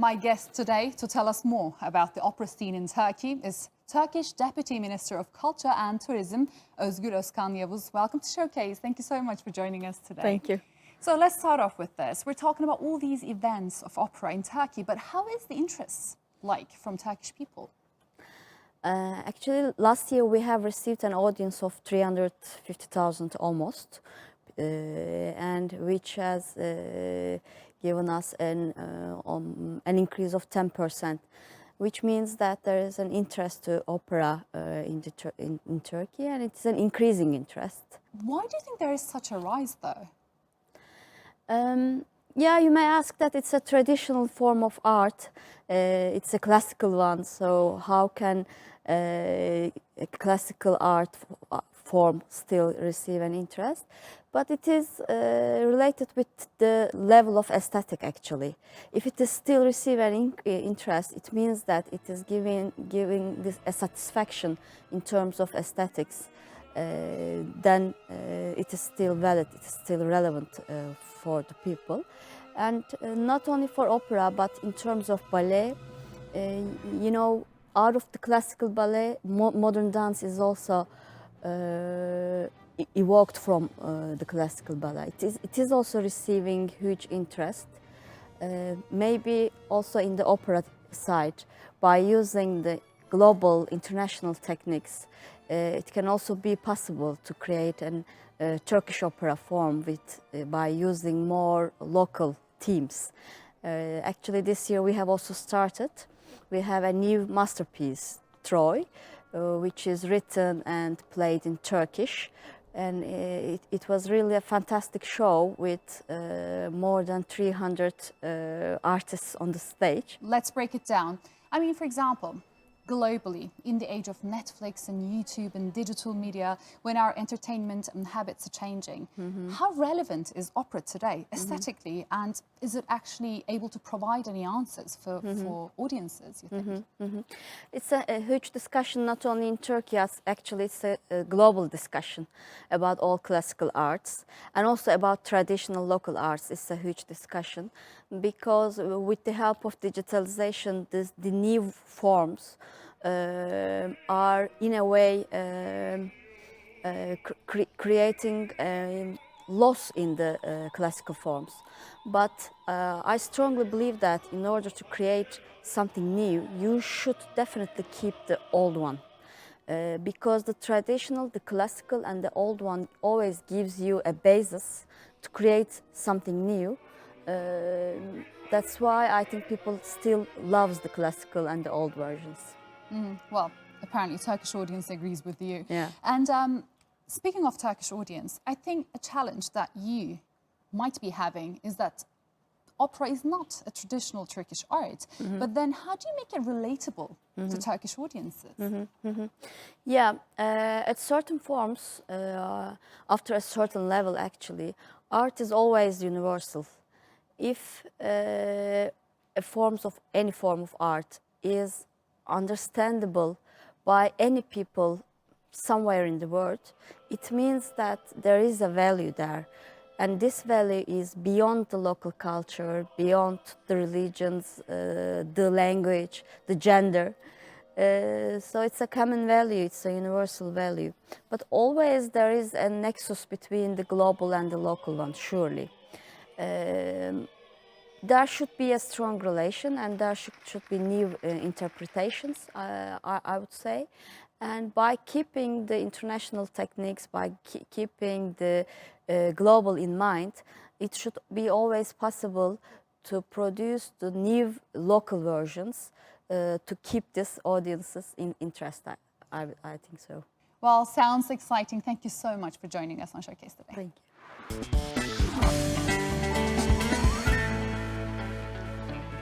My guest today to tell us more about the opera scene in Turkey is Turkish Deputy Minister of Culture and Tourism, Özgür Özkan Yavuz. Welcome to Showcase. Thank you so much for joining us today. Thank you. So let's start off with this. We're talking about all these events of opera in Turkey, but how is the interest like from Turkish people? Actually, last year we have received an audience of 350,000 almost, and which has given us an increase of 10%, which means that there is an interest to opera in Turkey, and it's an increasing interest. Why do you think there is such a rise, though? Yeah, you may ask that it's a traditional form of art. It's a classical one, so how can a classical art form still receive an interest? But it is related with the level of aesthetic, actually. If it is still receiving interest, it means that it is giving this a satisfaction in terms of aesthetics. Then it is still valid, it is still relevant for the people. And not only for opera, but in terms of ballet, you know, out of the classical ballet, modern dance is also evoked from the classical ballet. It is also receiving huge interest, maybe also in the opera side, by using the global international techniques. It can also be possible to create a Turkish opera form by using more local themes. Actually, this year we have also started. We have a new masterpiece, Troy, which is written and played in Turkish. And it was really a fantastic show with more than 300 artists on the stage. Let's break it down. I mean, for example, globally, in the age of Netflix and YouTube and digital media, when our entertainment and habits are changing, how relevant is opera today, aesthetically, and is it actually able to provide any answers for audiences, you think? It's a huge discussion, not only in Turkey, actually it's a global discussion about all classical arts, and also about traditional local arts. It's a huge discussion, because with the help of digitalization, the new forms are in a way creating a loss in the classical forms. But I strongly believe that in order to create something new, you should definitely keep the old one. Because the traditional, the classical and the old one always gives you a basis to create something new. That's why I think people still loves the classical and the old versions. Well, apparently Turkish audience agrees with you. Yeah. And speaking of Turkish audience, I think a challenge that you might be having is that opera is not a traditional Turkish art, but then how do you make it relatable to Turkish audiences? Yeah, at certain forms, after a certain level actually, art is always universal. If any form of art is understandable by any people somewhere in the world, it means that there is a value there. And this value is beyond the local culture, beyond the religions, the language, the gender. So it's a common value, it's a universal value. But always there is a nexus between the global and the local one, surely. There should be a strong relation, and there should be new interpretations, I would say. And by keeping the international techniques, by keeping the global in mind, it should be always possible to produce the new local versions to keep these audiences in interest. I think so. Well, sounds exciting. Thank you so much for joining us on Showcase today. Thank you.